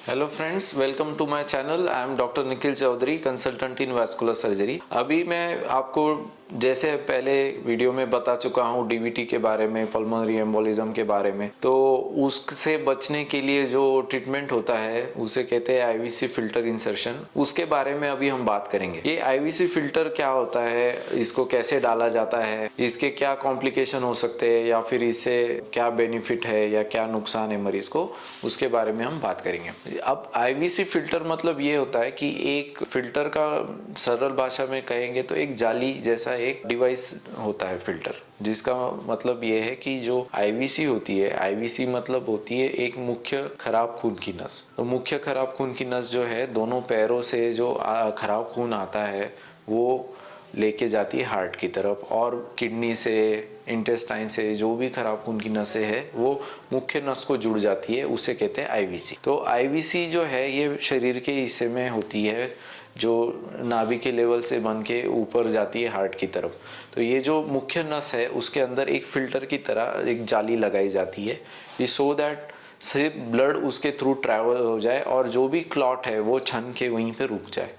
Hello friends, welcome to my channel. I am doctor Nikhil Chaudhary, consultant in vascular surgery. अभी मैं आपको जैसे पहले वीडियो में बता चुका हूँ डीवीटी के बारे में, पल्मोनरी एम्बोलिज्म के बारे में, तो उससे बचने के लिए जो ट्रीटमेंट होता है उसे कहते हैं आईवीसी फिल्टर इंसर्शन। उसके बारे में अभी हम बात करेंगे। ये आईवीसी फिल्टर क्या होता है, इसको कैसे डाला जाता है, इसके क्या कॉम्प्लिकेशन हो सकते हैं या फिर इससे क्या बेनिफिट है या क्या नुकसान है मरीज को, उसके बारे में हम बात करेंगे। अब आईवीसी फिल्टर मतलब ये होता है कि एक फिल्टर का सरल भाषा में कहेंगे तो एक जाली जैसा एक डिवाइस होता है फिल्टर, जिसका मतलब ये है कि जो आईवीसी होती है, आईवीसी मतलब होती है एक मुख्य खराब खून की नस। तो मुख्य खराब खून की नस जो है, दोनों पैरों से जो खराब खून आता है वो लेके जाती है हार्ट की तरफ, और किडनी से, इंटेस्टाइन से जो भी खराब खून की नसें है वो मुख्य नस को जुड़ जाती है, उसे कहते हैं आईवीसी। तो आईवीसी जो है ये शरीर के हिस्से में होती है जो नाभि के लेवल से बन के ऊपर जाती है हार्ट की तरफ। तो ये जो मुख्य नस है उसके अंदर एक फिल्टर की तरह एक जाली लगाई जाती है, ये सो दैट सिर्फ ब्लड उसके थ्रू ट्रैवल हो जाए और जो भी क्लॉट है वो छन के वहीं पे रुक जाए,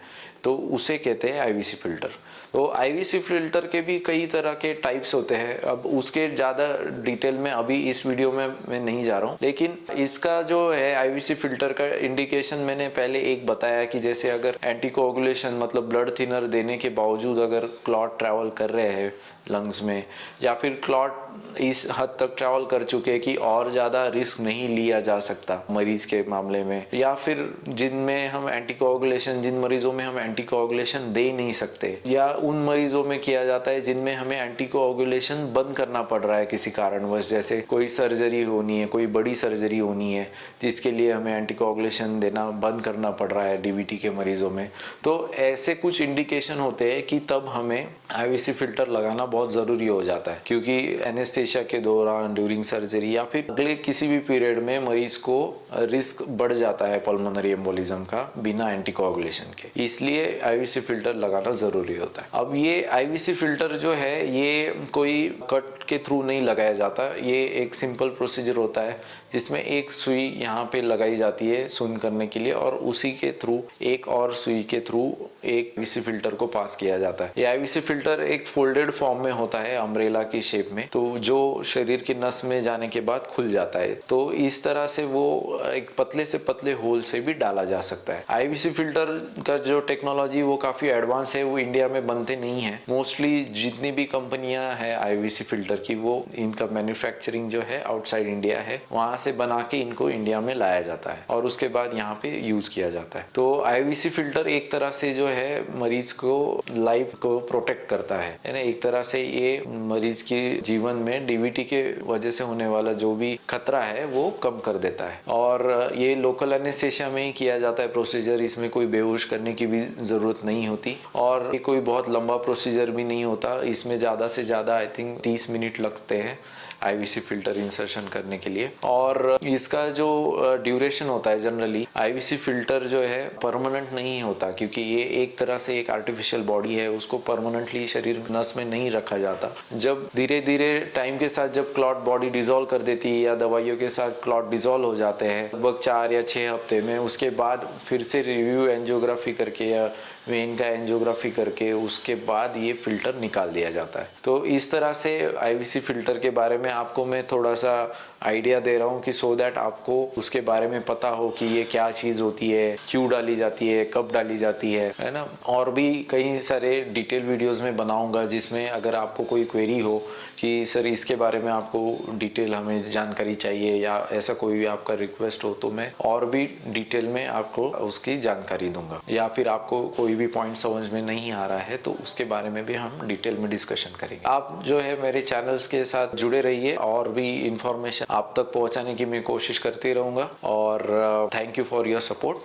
तो उसे कहते हैं आईवीसी फिल्टर। तो आईवीसी फिल्टर के भी कई तरह के टाइप्स होते हैं। अब उसके ज़्यादा डिटेल में अभी इस वीडियो में मैं नहीं जा रहा हूँ, लेकिन इसका जो है आईवीसी फिल्टर का इंडिकेशन मैंने पहले एक बताया कि जैसे अगर एंटीकोगुलेशन मतलब ब्लड थिनर देने के बावजूद अगर क्लॉट ट्रैवल कर रहे हैं लंग्स में, या फिर क्लॉट इस हद तक ट्रैवल कर चुके हैं कि और ज़्यादा रिस्क नहीं लिया जा सकता मरीज के मामले में, या फिर जिनमें हम एंटीकोगुलेशन, जिन मरीजों में हम एंटीकोगुलेशन दे नहीं सकते, या उन मरीजों में किया जाता है जिनमें हमें एंटीकोगुलेशन बंद करना पड़ रहा है किसी कारणवश, जैसे कोई सर्जरी होनी है, कोई बड़ी सर्जरी होनी है जिसके लिए हमें एंटीकोगुलेशन देना बंद करना पड़ रहा है डीवीटी के मरीजों में। तो ऐसे कुछ इंडिकेशन होते हैं कि तब हमें आईवीसी फिल्टर लगाना बहुत ज़रूरी हो जाता है, क्योंकि एनेस्थेसिया के दौरान, ड्यूरिंग सर्जरी या फिर अगले किसी भी पीरियड में मरीज को रिस्क बढ़ जाता है पल्मोनरी एम्बोलिज्म का बिना एंटीकोगुलेशन के, इसलिए आईवीसी फिल्टर लगाना ज़रूरी होता है। अब ये आईवीसी फिल्टर जो है ये कोई कट के थ्रू नहीं लगाया जाता, ये एक सिंपल प्रोसीजर होता है जिसमें एक सुई यहाँ पे लगाई जाती है सुन करने के लिए, और उसी के थ्रू एक और सुई के थ्रू एक आईवीसी फिल्टर को पास किया जाता है। ये आईवीसी फिल्टर एक फोल्डेड फॉर्म में होता है, अम्ब्रेला की शेप में, तो जो शरीर की नस में जाने के बाद खुल जाता है। तो इस तरह से वो एक पतले से पतले होल से भी डाला जा सकता है। आईवीसी फिल्टर का जो टेक्नोलॉजी वो काफी एडवांस है, वो इंडिया में बनते नहीं है। मोस्टली जितनी भी कंपनियां हैं आईवीसी फिल्टर की, वो इनका मैन्युफैक्चरिंग जो है आउटसाइड इंडिया है, वहां से बना के इनको इंडिया में लाया जाता है और उसके बाद यहाँ पे यूज किया जाता है। तो आईवीसी फिल्टर एक तरह से जो है मरीज को लाइफ को प्रोटेक्ट करता है ना, एक तरह से ये मरीज के जीवन में डीवीटी के वजह से होने वाला जो भी खतरा है वो कम कर देता है। और ये लोकल एनेस्थेसिया में ही किया जाता है प्रोसीजर, इसमें कोई बेहोश करने की भी जरूरत नहीं होती, और ये कोई बहुत लंबा प्रोसीजर भी नहीं होता। इसमें ज्यादा से ज्यादा आई थिंक 30 मिनट लगते हैं आईवीसी फिल्टर इंसर्शन करने के लिए। और इसका जो ड्यूरेशन होता है, जनरली आईवीसी फिल्टर जो है परमानेंट नहीं होता, क्योंकि ये एक तरह से एक आर्टिफिशियल बॉडी है, उसको परमानेंटली शरीर नस में नहीं रखा जाता। जब धीरे धीरे टाइम के साथ जब क्लॉट बॉडी डिजोल्व कर देती है या दवाइयों के साथ क्लॉट डिजोल्व हो जाते हैं लगभग 4 या 6 हफ्ते में, उसके बाद फिर से रिव्यू एंजियोग्राफी करके या वेन का एंजियोग्राफी करके उसके बाद ये फिल्टर निकाल दिया जाता है। तो इस तरह से आईवीसी फिल्टर के बारे में आपको मैं थोड़ा सा आइडिया दे रहा हूँ कि सो दैट आपको उसके बारे में पता हो कि ये क्या चीज़ होती है, क्यों डाली जाती है, कब डाली जाती है ना। और भी कई सारे डिटेल वीडियोस में बनाऊंगा जिसमें अगर आपको कोई क्वेरी हो कि सर इसके बारे में आपको डिटेल हमें जानकारी चाहिए या ऐसा कोई भी आपका रिक्वेस्ट हो, तो मैं और भी डिटेल में आपको उसकी जानकारी दूंगा। या फिर आपको कोई भी पॉइंट समझ में नहीं आ रहा है तो उसके बारे में भी हम डिटेल में डिस्कशन करेंगे। आप जो है मेरे चैनल्स के साथ जुड़े रहिए, और भी इंफॉर्मेशन आप तक पहुंचाने की मैं कोशिश करते रहूंगा। और thank you for your support.